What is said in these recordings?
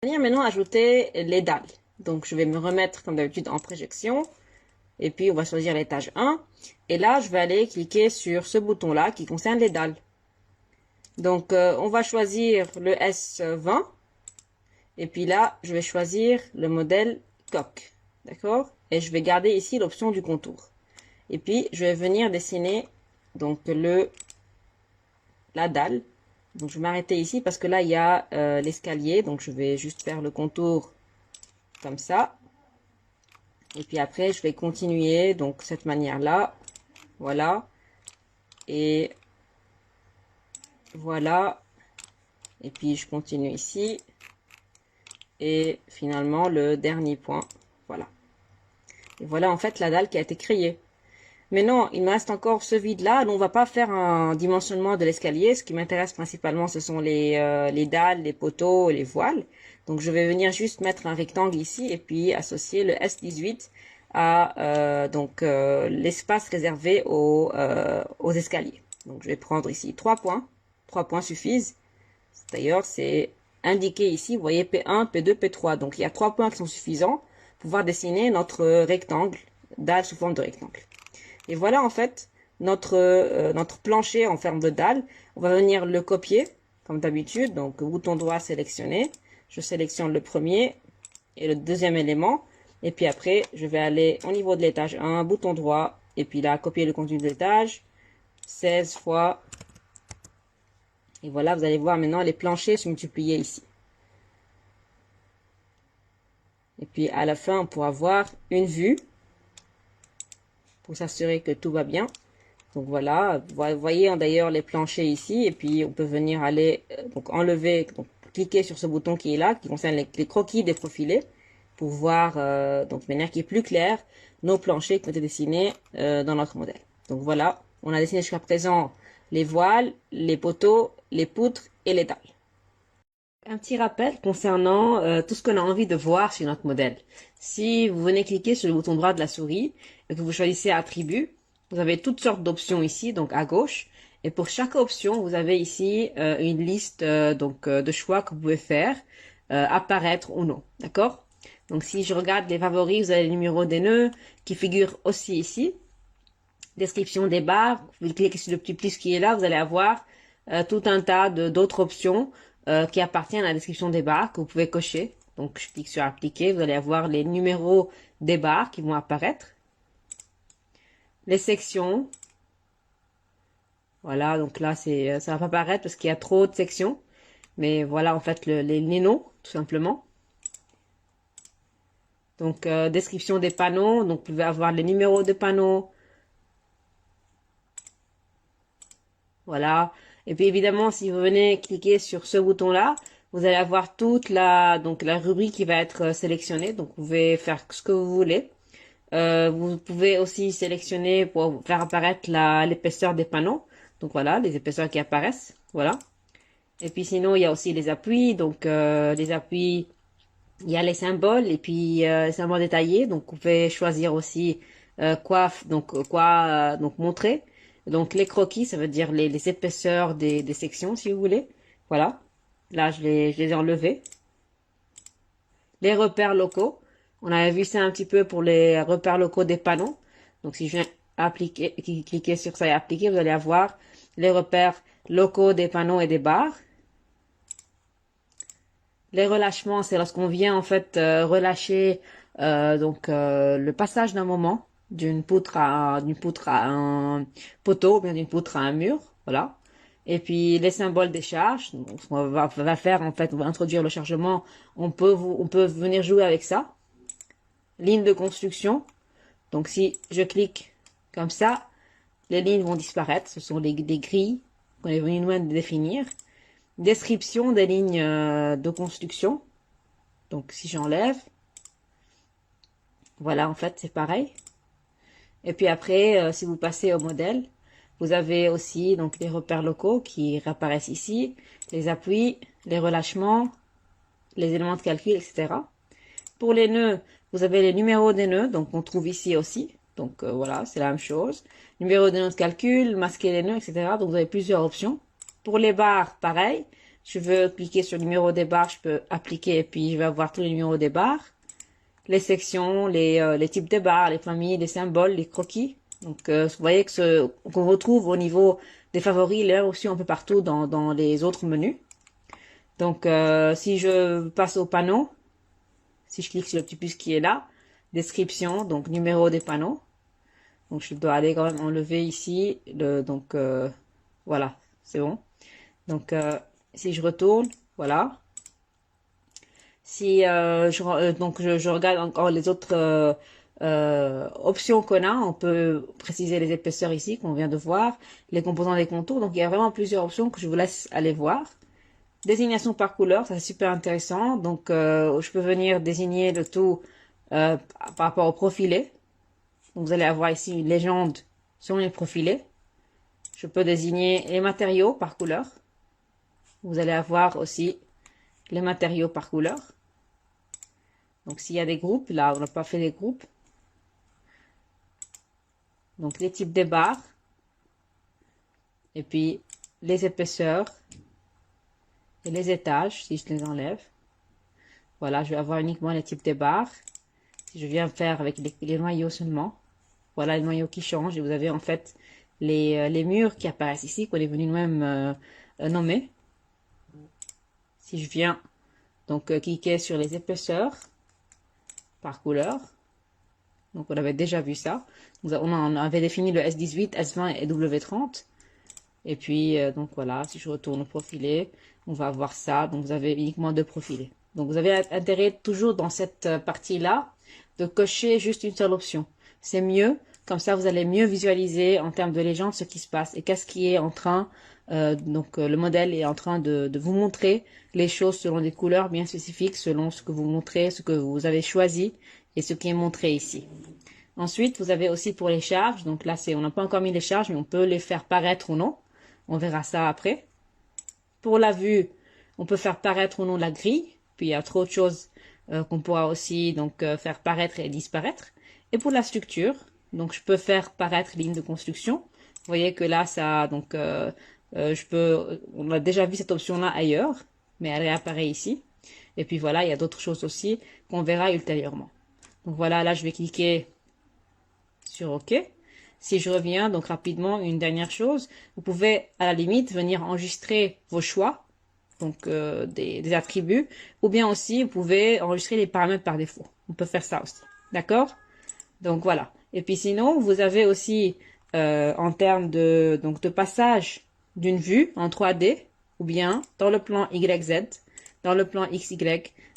Venir maintenant ajouter les dalles. Donc, je vais me remettre comme d'habitude en projection. Et puis, on va choisir l'étage 1. Et là, je vais aller cliquer sur ce bouton-là qui concerne les dalles. Donc, on va choisir le S20. Et puis là, je vais choisir le modèle coque. D'accord? Et je vais garder ici l'option du contour. Et puis, je vais venir dessiner donc la dalle. Donc, je vais m'arrêter ici parce que là, il y a l'escalier. Donc, je vais juste faire le contour comme ça. Et puis après, je vais continuer donc cette manière-là. Voilà. Et voilà. Et puis, je continue ici. Et finalement, le dernier point. Voilà. Et voilà en fait la dalle qui a été créée. Mais non, il me reste encore ce vide-là. On ne va pas faire un dimensionnement de l'escalier. Ce qui m'intéresse principalement, ce sont les dalles, les poteaux, les voiles. Donc, je vais venir juste mettre un rectangle ici et puis associer le S18 à l'espace réservé aux escaliers. Donc, je vais prendre ici 3 points. 3 points suffisent. D'ailleurs, c'est indiqué ici. Vous voyez P1, P2, P3. Donc, il y a 3 points qui sont suffisants pour pouvoir dessiner notre rectangle, dalle sous forme de rectangle. Et voilà en fait notre plancher en forme de dalle. On va venir le copier comme d'habitude. Donc bouton droit sélectionné. Je sélectionne le premier et le deuxième élément. Et puis après, je vais aller au niveau de l'étage 1, bouton droit. Et puis là, copier le contenu de l'étage. 16 fois. Et voilà, vous allez voir maintenant les planchers se multiplier ici. Et puis à la fin, on pourra voir une vue pour s'assurer que tout va bien. Donc voilà, vous voyez d'ailleurs les planchers ici, et puis on peut venir aller donc enlever, donc cliquer sur ce bouton qui est là, qui concerne les croquis déprofilés, pour voir donc de manière qui est plus claire nos planchers qui ont été dessinés dans notre modèle. Donc voilà, on a dessiné jusqu'à présent les voiles, les poteaux, les poutres et les dalles. Un petit rappel concernant tout ce qu'on a envie de voir sur notre modèle. Si vous venez cliquer sur le bouton droit de la souris et que vous choisissez attributs, vous avez toutes sortes d'options ici, donc à gauche. Et pour chaque option, vous avez ici une liste de choix que vous pouvez faire, apparaître ou non. D'accord? Donc si je regarde les favoris, vous avez le numéro des nœuds qui figure aussi ici. Description des barres, vous cliquez sur le petit plus qui est là, vous allez avoir tout un tas d'autres options qui appartiennent à la description des barres que vous pouvez cocher. Donc je clique sur appliquer, vous allez avoir les numéros des barres qui vont apparaître. Les sections. Voilà, donc là ça va pas apparaître parce qu'il y a trop de sections. Mais voilà en fait les noms, tout simplement. Donc description des panneaux, donc vous pouvez avoir les numéros de panneaux. Voilà. Et puis évidemment, si vous venez cliquer sur ce bouton-là, vous allez avoir toute la rubrique qui va être sélectionnée. Donc vous pouvez faire ce que vous voulez. Vous pouvez aussi sélectionner pour faire apparaître l'épaisseur des panneaux. Donc voilà, les épaisseurs qui apparaissent. Voilà. Et puis sinon, il y a aussi les appuis. Donc les appuis, il y a les symboles et puis les symboles détaillés. Donc vous pouvez choisir aussi quoi montrer. Donc les croquis, ça veut dire les épaisseurs des sections, si vous voulez. Voilà. Là, je les ai enlevés. Les repères locaux. On avait vu ça un petit peu pour les repères locaux des panneaux. Donc si je viens cliquer sur ça et appliquer, vous allez avoir les repères locaux des panneaux et des barres. Les relâchements, c'est lorsqu'on vient en fait relâcher le passage d'un moment d'une poutre à un poteau ou bien d'une poutre à un mur, voilà. Et puis les symboles des charges, donc, on va faire en fait, on va introduire le chargement, on peut venir jouer avec ça. Ligne de construction, donc si je clique comme ça, les lignes vont disparaître, ce sont des grilles qu'on est venu nous définir. Description des lignes de construction. Donc si j'enlève, voilà en fait c'est pareil. Et puis après, si vous passez au modèle, vous avez aussi donc les repères locaux qui réapparaissent ici, les appuis, les relâchements, les éléments de calcul, etc. Pour les nœuds, vous avez les numéros des nœuds, donc on trouve ici aussi. Donc voilà, c'est la même chose. Numéro des nœuds de calcul, masquer les nœuds, etc. Donc vous avez plusieurs options. Pour les barres, pareil. je veux cliquer sur le numéro des barres, je peux appliquer et puis je vais avoir tous les numéros des barres. Les sections, les types de barres, les familles, les symboles, les croquis. Donc, vous voyez que qu'on retrouve au niveau des favoris, là aussi un peu partout dans les autres menus. Donc, si je passe au panneau, si je clique sur le petit plus qui est là, description, donc numéro des panneaux. Donc, je dois aller quand même enlever ici, donc, voilà, c'est bon. Donc, si je retourne, voilà. Si je regarde encore les autres options qu'on a, on peut préciser les épaisseurs ici qu'on vient de voir, les composants des contours. Donc, il y a vraiment plusieurs options que je vous laisse aller voir. Désignation par couleur, ça c'est super intéressant. Donc, je peux venir désigner le tout par rapport au profilé. Donc, vous allez avoir ici une légende sur les profilés. Je peux désigner les matériaux par couleur. Vous allez avoir aussi les matériaux par couleur. Donc, s'il y a des groupes, là, on n'a pas fait des groupes. Donc, les types de barres. Et puis, les épaisseurs. Et les étages, si je les enlève. Voilà, je vais avoir uniquement les types de barres. Si je viens faire avec les noyaux seulement. Voilà les noyaux qui changent. Et vous avez en fait les murs qui apparaissent ici, qu'on est venu nous-mêmes nommer. Si je viens donc cliquer sur les épaisseurs par couleur. Donc on avait déjà vu ça. On avait défini le S18, S20 et W30. Et puis donc voilà, si je retourne au profilé, on va avoir ça. Donc vous avez uniquement deux profilés. Donc vous avez intérêt toujours dans cette partie-là de cocher juste une seule option. C'est mieux, comme ça vous allez mieux visualiser en termes de légende ce qui se passe et qu'est-ce qui est en train, le modèle est en train de vous montrer les choses selon des couleurs bien spécifiques, selon ce que vous montrez, ce que vous avez choisi et ce qui est montré ici. Ensuite, vous avez aussi pour les charges, donc là on n'a pas encore mis les charges, mais on peut les faire paraître ou non. On verra ça après. Pour la vue, on peut faire paraître ou non la grille. Puis il y a trop de choses qu'on pourra aussi donc faire paraître et disparaître. Et pour la structure, donc je peux faire paraître ligne de construction. Vous voyez que là, ça, donc on a déjà vu cette option-là ailleurs, mais elle réapparaît ici. Et puis voilà, il y a d'autres choses aussi qu'on verra ultérieurement. Donc voilà, là je vais cliquer sur OK. Si je reviens donc rapidement, une dernière chose, vous pouvez à la limite venir enregistrer vos choix, donc des attributs, ou bien aussi vous pouvez enregistrer les paramètres par défaut. On peut faire ça aussi, d'accord? Donc voilà. Et puis sinon, vous avez aussi en termes de passage d'une vue en 3D, ou bien dans le plan YZ, dans le plan XY,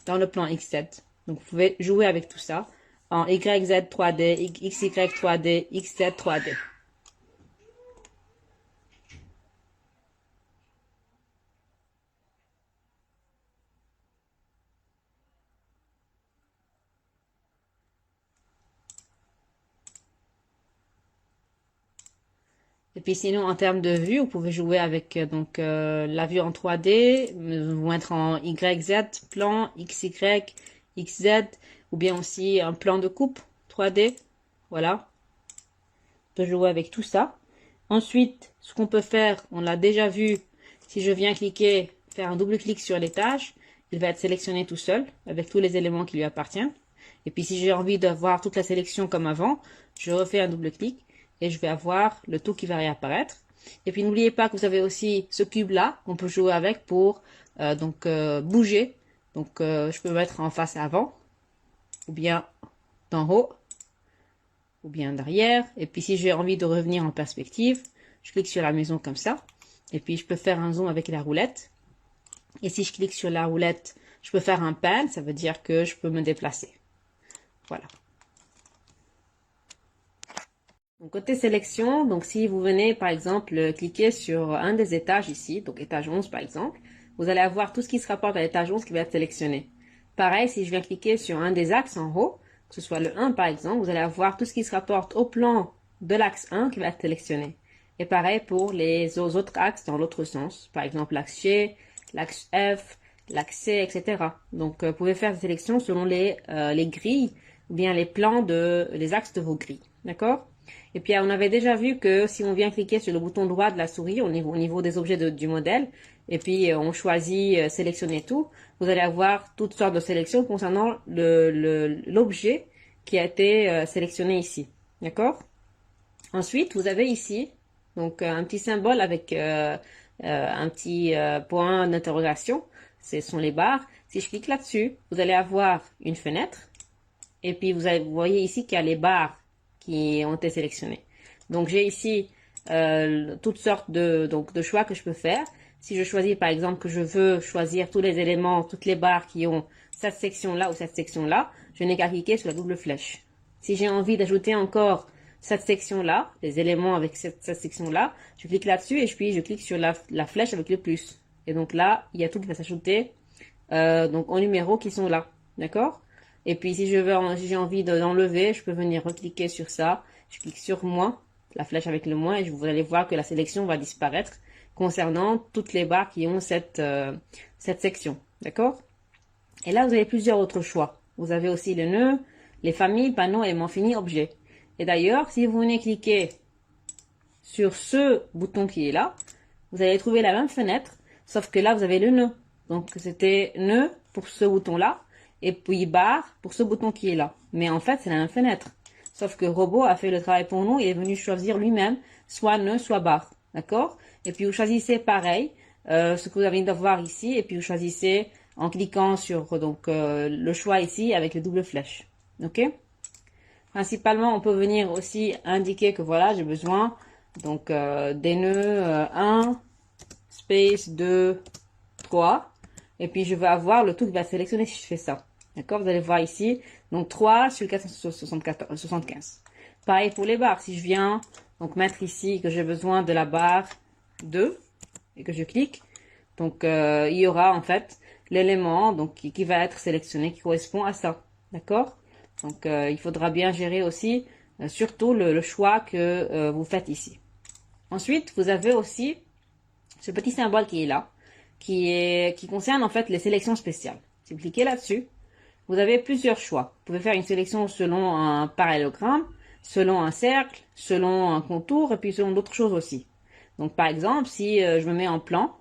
dans le plan XZ. Donc vous pouvez jouer avec tout ça en YZ 3D, XY 3D, XZ 3D. Et puis sinon, en termes de vue, vous pouvez jouer avec la vue en 3D, vous mettre en YZ, plan, XY, XZ, ou bien aussi un plan de coupe 3D. Voilà. On peut jouer avec tout ça. Ensuite, ce qu'on peut faire, on l'a déjà vu, si je viens cliquer, faire un double clic sur l'étage, il va être sélectionné tout seul, avec tous les éléments qui lui appartiennent. Et puis si j'ai envie d'avoir toute la sélection comme avant, je refais un double clic et je vais avoir le tout qui va réapparaître. Et puis n'oubliez pas que vous avez aussi ce cube là qu'on peut jouer avec pour bouger. Donc je peux mettre en face avant, ou bien d'en haut, ou bien derrière. Et puis si j'ai envie de revenir en perspective, je clique sur la maison comme ça. Et puis je peux faire un zoom avec la roulette. Et si je clique sur la roulette, je peux faire un pan, ça veut dire que je peux me déplacer. Voilà. Donc, côté sélection, donc si vous venez par exemple cliquer sur un des étages ici, donc étage 11 par exemple, vous allez avoir tout ce qui se rapporte à l'étage 11 qui va être sélectionné. Pareil, si je viens cliquer sur un des axes en haut, que ce soit le 1 par exemple, vous allez avoir tout ce qui se rapporte au plan de l'axe 1 qui va être sélectionné. Et pareil pour les autres axes dans l'autre sens, par exemple l'axe G, l'axe F, l'axe C, etc. Donc vous pouvez faire des sélections selon les grilles ou bien les plans les axes de vos grilles. D'accord? Et puis on avait déjà vu que si on vient cliquer sur le bouton droit de la souris au niveau des objets du modèle, et puis on choisit sélectionner tout, vous allez avoir toutes sortes de sélections concernant l'objet qui a été sélectionné ici. D'accord? Ensuite, vous avez ici donc un petit symbole avec un petit point d'interrogation. Ce sont les barres. Si je clique là-dessus, vous allez avoir une fenêtre. Et puis, vous voyez ici qu'il y a les barres qui ont été sélectionnées. Donc, j'ai ici toutes sortes de choix que je peux faire. Si je choisis, par exemple, que je veux choisir tous les éléments, toutes les barres qui ont cette section-là ou cette section-là, je n'ai qu'à cliquer sur la double flèche. Si j'ai envie d'ajouter encore cette section-là, les éléments avec cette section-là, je clique là-dessus et puis je clique sur la flèche avec le plus. Et donc là, il y a tout qui va s'ajouter donc en numéros qui sont là. D'accord? Et puis si j'ai envie d'enlever, je peux venir recliquer sur ça. Je clique sur moins, la flèche avec le moins, et vous allez voir que la sélection va disparaître concernant toutes les barres qui ont cette section. D'accord? Et là, vous avez plusieurs autres choix. Vous avez aussi le nœud, les familles, panneaux, éléments finis, objets. Et d'ailleurs, si vous venez cliquer sur ce bouton qui est là, vous allez trouver la même fenêtre, sauf que là, vous avez le nœud. Donc, c'était nœud pour ce bouton-là, et puis barre pour ce bouton qui est là. Mais en fait, c'est la même fenêtre. Sauf que Robot a fait le travail pour nous, il est venu choisir lui-même, soit nœud, soit barre. D'accord? Et puis, vous choisissez pareil, ce que vous avez de voir ici, et puis vous choisissez en cliquant sur donc le choix ici avec les doubles flèches. Ok? Principalement, on peut venir aussi indiquer que voilà, j'ai besoin donc des nœuds 1, space 2, 3. Et puis, je vais avoir le tout qui va sélectionner si je fais ça. D'accord? Vous allez voir ici. Donc, 3 sur le 475. Pareil pour les barres. Si je viens donc mettre ici que j'ai besoin de la barre 2 et que je clique, donc il y aura en fait l'élément donc qui va être sélectionné qui correspond à ça. D'accord? Donc, il faudra bien gérer aussi, surtout le choix que vous faites ici. Ensuite, vous avez aussi ce petit symbole qui est là, qui concerne en fait les sélections spéciales. Si vous cliquez là-dessus, vous avez plusieurs choix. Vous pouvez faire une sélection selon un parallélogramme, selon un cercle, selon un contour, et puis selon d'autres choses aussi. Donc, par exemple, si je me mets en plan,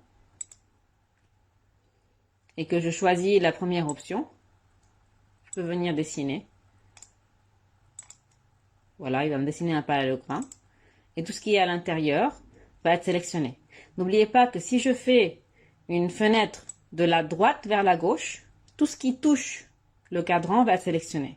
et que je choisis la première option, je peux venir dessiner. Voilà, il va me dessiner un parallélogramme. Et tout ce qui est à l'intérieur va être sélectionné. N'oubliez pas que si je fais une fenêtre de la droite vers la gauche, tout ce qui touche le cadran va être sélectionné.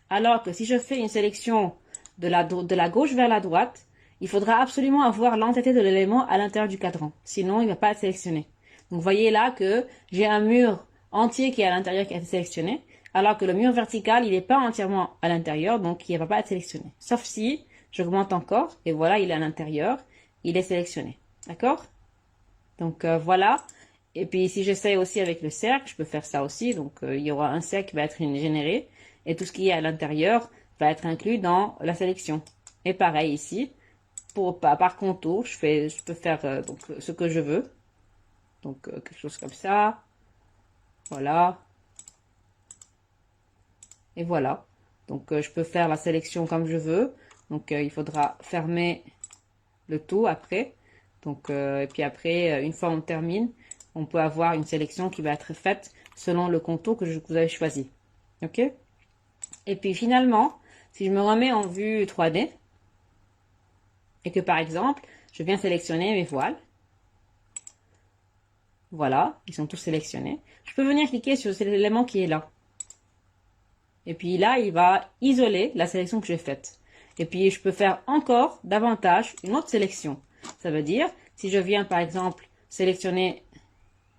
Alors que si je fais une sélection de la gauche vers la droite, il faudra absolument avoir l'entité de l'élément à l'intérieur du cadran. Sinon, il ne va pas être sélectionné. Donc, vous voyez là que j'ai un mur entier qui est à l'intérieur qui a été sélectionné. Alors que le mur vertical, il n'est pas entièrement à l'intérieur, donc il ne va pas être sélectionné. Sauf si j'augmente encore, et voilà, il est à l'intérieur, il est sélectionné. D'accord? Donc voilà. Et puis si j'essaye aussi avec le cercle, je peux faire ça aussi. Donc il y aura un cercle qui va être généré, et tout ce qui est à l'intérieur va être inclus dans la sélection. Et pareil ici, par contour, je peux faire donc, ce que je veux. Donc quelque chose comme ça. Voilà. Et voilà. Donc, je peux faire la sélection comme je veux. Donc, il faudra fermer le tout après. Donc, et puis après, une fois on termine, on peut avoir une sélection qui va être faite selon le contour que vous avez choisi. OK? Et puis, finalement, si je me remets en vue 3D, et que par exemple, je viens sélectionner mes voiles. Voilà, ils sont tous sélectionnés. Je peux venir cliquer sur cet élément qui est là. Et puis là, il va isoler la sélection que j'ai faite. Et puis, je peux faire encore davantage une autre sélection. Ça veut dire, si je viens par exemple sélectionner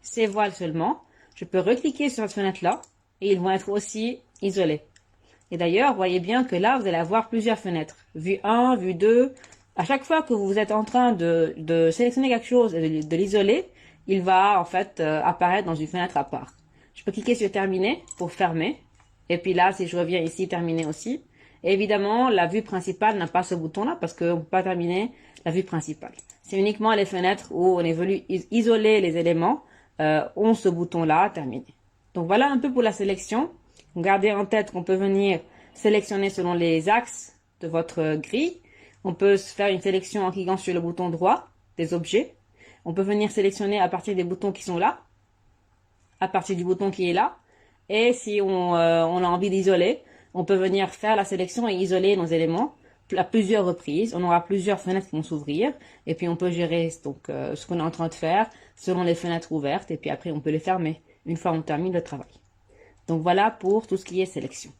ces voiles seulement, je peux recliquer sur cette fenêtre-là et ils vont être aussi isolés. Et d'ailleurs, voyez bien que là, vous allez avoir plusieurs fenêtres. Vue 1, vue 2. À chaque fois que vous êtes en train de sélectionner quelque chose et de l'isoler, il va en fait apparaître dans une fenêtre à part. Je peux cliquer sur terminer pour fermer. Et puis là, si je reviens ici, terminer aussi. Et évidemment, la vue principale n'a pas ce bouton-là parce qu'on ne peut pas terminer la vue principale. C'est uniquement les fenêtres où on est venu isoler les éléments ont ce bouton-là, terminé. Donc voilà un peu pour la sélection. Gardez en tête qu'on peut venir sélectionner selon les axes de votre grille. On peut faire une sélection en cliquant sur le bouton droit des objets. On peut venir sélectionner à partir des boutons qui sont là, à partir du bouton qui est là. Et si on a envie d'isoler, on peut venir faire la sélection et isoler nos éléments à plusieurs reprises. On aura plusieurs fenêtres qui vont s'ouvrir. Et puis on peut gérer donc, ce qu'on est en train de faire selon les fenêtres ouvertes. Et puis après on peut les fermer une fois on termine le travail. Donc voilà pour tout ce qui est sélection.